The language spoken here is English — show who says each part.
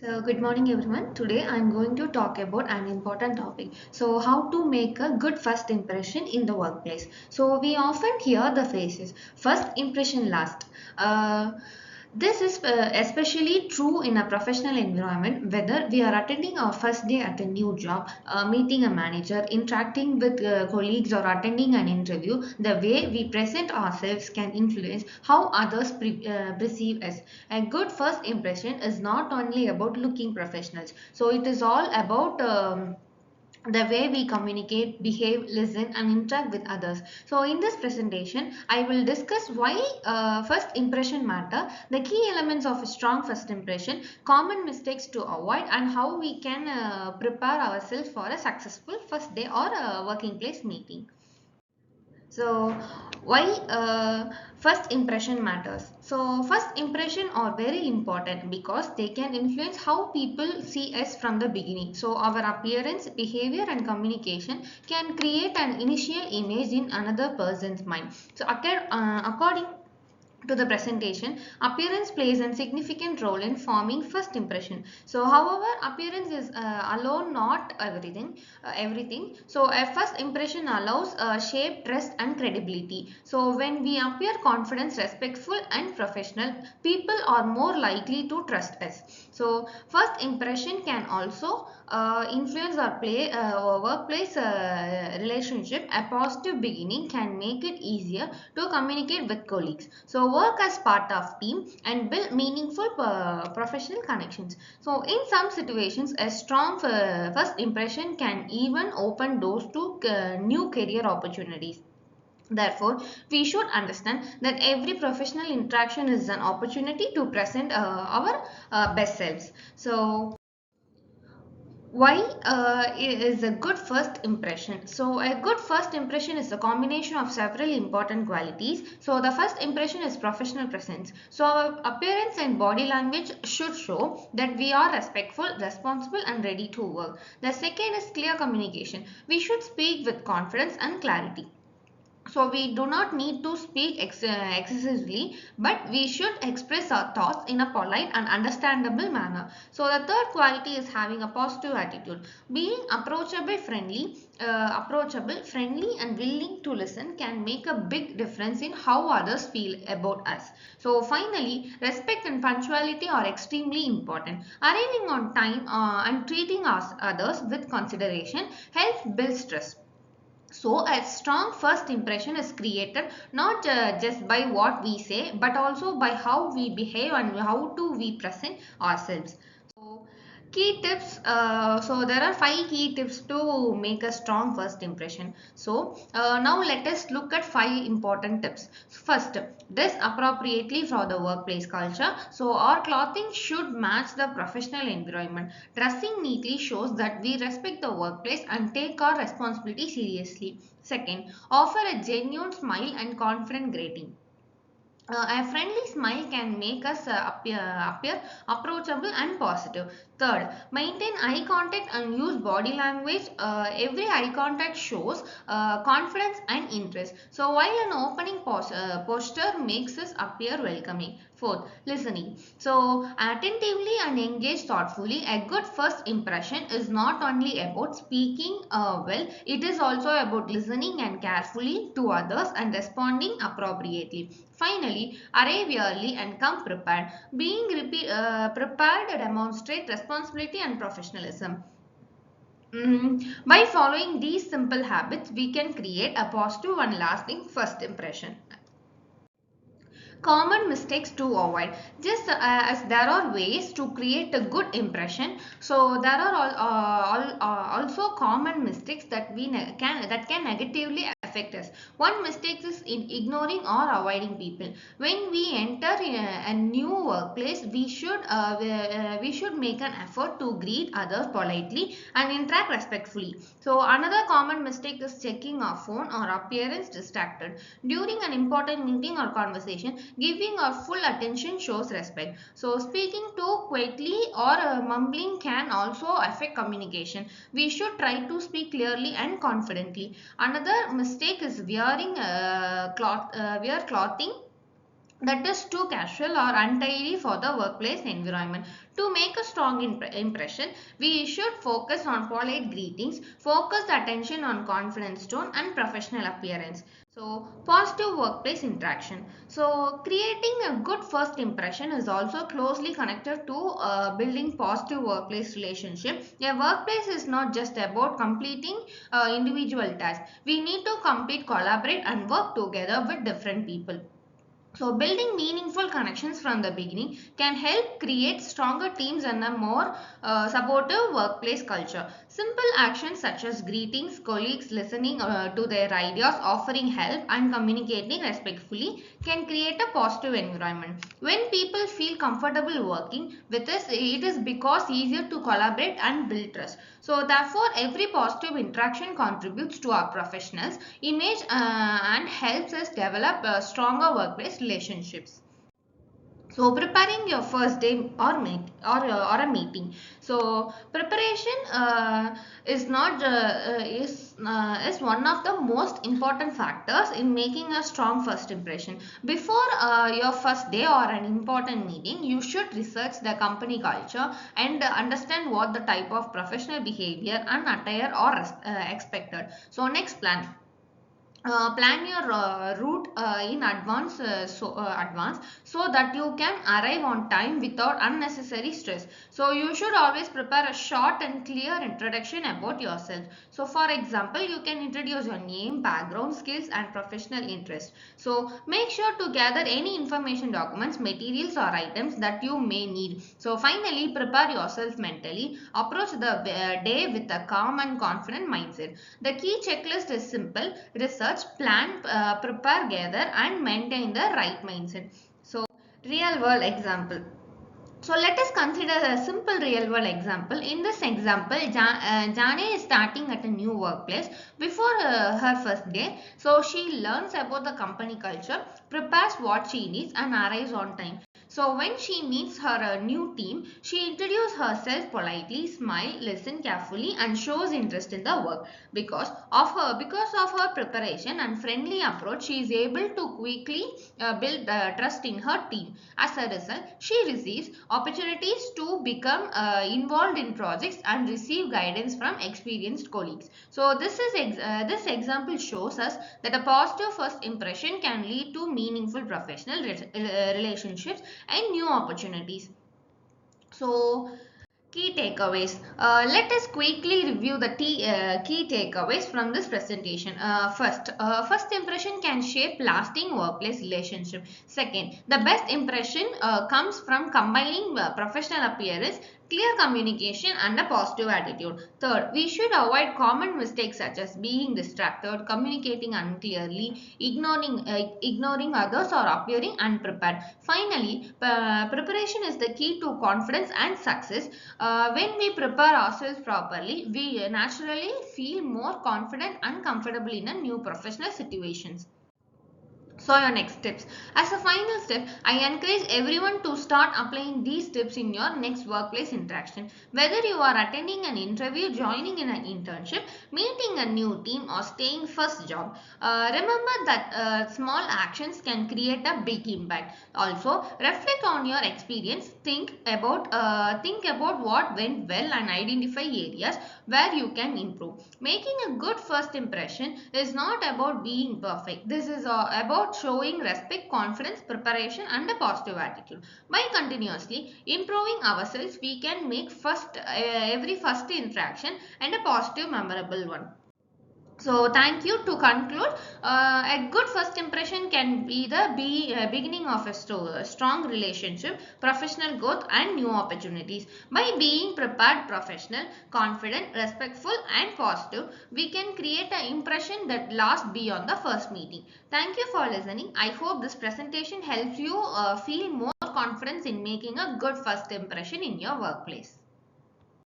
Speaker 1: So, good morning everyone. Today I am going to talk about an important topic. So, how to make a good first impression in the workplace. So, we often hear the phrases first impression last. Uh, this is especially true in a professional environment, whether we are attending our first day at a new job, meeting a manager, interacting with colleagues, or attending an interview. The way we present ourselves can influence how others perceive us. A good first impression is not only about looking professionals, so it is all about the way we communicate, behave, listen, and interact with others. So, in this presentation, I will discuss why first impression matter, the key elements of a strong first impression, common mistakes to avoid, and how we can prepare ourselves for a successful first day or a working place meeting. So, why first impression matters? So, first impression are very important because they can influence how people see us from the beginning. So, our appearance, behavior, and communication can create an initial image in another person's mind. So, according to the presentation, appearance plays a significant role in forming first impression. So however, appearance is alone not everything. So a first impression allows shape, trust, and credibility. So when we appear confident, respectful, and professional, people are more likely to trust us. So first impression can also influence our workplace relationship. A positive beginning can make it easier to communicate with colleagues. So work as part of team and build meaningful professional connections. So in some situations, a strong first impression can even open doors to new career opportunities. Therefore, we should understand that every professional interaction is an opportunity to present our best selves. So, why is a good first impression? So a good first impression is a combination of several important qualities. So the first impression is professional presence. So our appearance and body language should show that we are respectful, responsible, and ready to work. The second is clear communication. We should speak with confidence and clarity. So we do not need to speak excessively, but we should express our thoughts in a polite and understandable manner. So the third quality is having a positive attitude. Being approachable, friendly, and willing to listen can make a big difference in how others feel about us. So finally, respect and punctuality are extremely important. Arriving on time and treating us others with consideration helps build trust. So, a strong first impression is created not just by what we say, but also by how we behave and how do we present ourselves. So, key tips. So, there are five key tips to make a strong first impression. So, now let us look at five important tips. First, dress appropriately for the workplace culture. So, our clothing should match the professional environment. Dressing neatly shows that we respect the workplace and take our responsibility seriously. Second, offer a genuine smile and confident greeting. A friendly smile can make us appear approachable and positive. Third, maintain eye contact and use body language. Every eye contact shows confidence and interest. So, while an opening posture makes us appear welcoming. Fourth, listening. So, attentively and engage thoughtfully. A good first impression is not only about speaking well, it is also about listening and carefully to others and responding appropriately. Finally, arrive early and come prepared. Being prepared demonstrate responsibility and professionalism. By following these simple habits, we can create a positive and lasting first impression. Common mistakes to avoid. Just as there are ways to create a good impression, so there are also common mistakes that can negatively affect us. One mistake is in ignoring or avoiding people. When we enter a new workplace, we should make an effort to greet others politely and interact respectfully. So another common mistake is checking our phone or appearance distracted during an important meeting or conversation. Giving our full attention shows respect. So speaking too quietly or mumbling can also affect communication. We should try to speak clearly and confidently. Another mistake is wear clothing that is too casual or untidy for the workplace environment. To make a strong impression, we should focus on polite greetings, focus attention on confidence tone and professional appearance. So, positive workplace interaction. So, creating a good first impression is also closely connected to building positive workplace relationship. A workplace is not just about completing individual tasks. We need to compete, collaborate, and work together with different people. So, building meaningful connections from the beginning can help create stronger teams and a more supportive workplace culture. Simple actions such as greetings, colleagues listening to their ideas, offering help, and communicating respectfully can create a positive environment. When people feel comfortable working with us, it is because easier to collaborate and build trust. So, therefore, every positive interaction contributes to our professionals' image and helps us develop stronger workplace relationships. So preparing your first day or a meeting. So preparation is not is one of the most important factors in making a strong first impression. Before your first day or an important meeting, you should research the company culture and understand what the type of professional behavior and attire are expected. So next, plan your route in advance so that you can arrive on time without unnecessary stress. So you should always prepare a short and clear introduction about yourself. So for example, you can introduce your name, background, skills and professional interest. So make sure to gather any information, documents, materials or items that you may need. So finally, prepare yourself mentally. Approach the day with a calm and confident mindset. The key checklist is simple: research, plan, prepare, gather, and maintain the right mindset. So, real world example. So let us consider a simple real world example. In this example, Jane is starting at a new workplace before her first day. So she learns about the company culture, prepares what she needs and arrives on time. So when she meets her new team, she introduces herself politely, smile, listen carefully and shows interest in the work. Because of her preparation and friendly approach, she is able to quickly build trust in her team. As a result, she receives opportunities to become involved in projects and receive guidance from experienced colleagues. So this example shows us that a positive first impression can lead to meaningful professional relationships and new opportunities. So, key takeaways. Let us quickly review the key takeaways from this presentation. First impression can shape lasting workplace relationship. Second, the best impression comes from combining professional appearance, clear communication and a positive attitude. Third, we should avoid common mistakes such as being distracted, communicating unclearly, ignoring others or appearing unprepared. Finally, preparation is the key to confidence and success. When we prepare ourselves properly, we naturally feel more confident and comfortable in a new professional situations. So your next tips. As a final step, I encourage everyone to start applying these tips in your next workplace interaction. Whether you are attending an interview, joining in an internship, meeting a new team or staying first job, remember that small actions can create a big impact. Also, reflect on your experience, think about what went well and identify areas where you can improve. Making a good first impression is not about being perfect. This is about showing respect, confidence, preparation, and a positive attitude. By continuously improving ourselves, we can make every first interaction and a positive, memorable one. So thank you. To conclude, a good first impression can be the beginning of a strong relationship, professional growth and new opportunities. By being prepared, professional, confident, respectful and positive, we can create an impression that lasts beyond the first meeting. Thank you for listening. I hope this presentation helps you feel more confidence in making a good first impression in your workplace.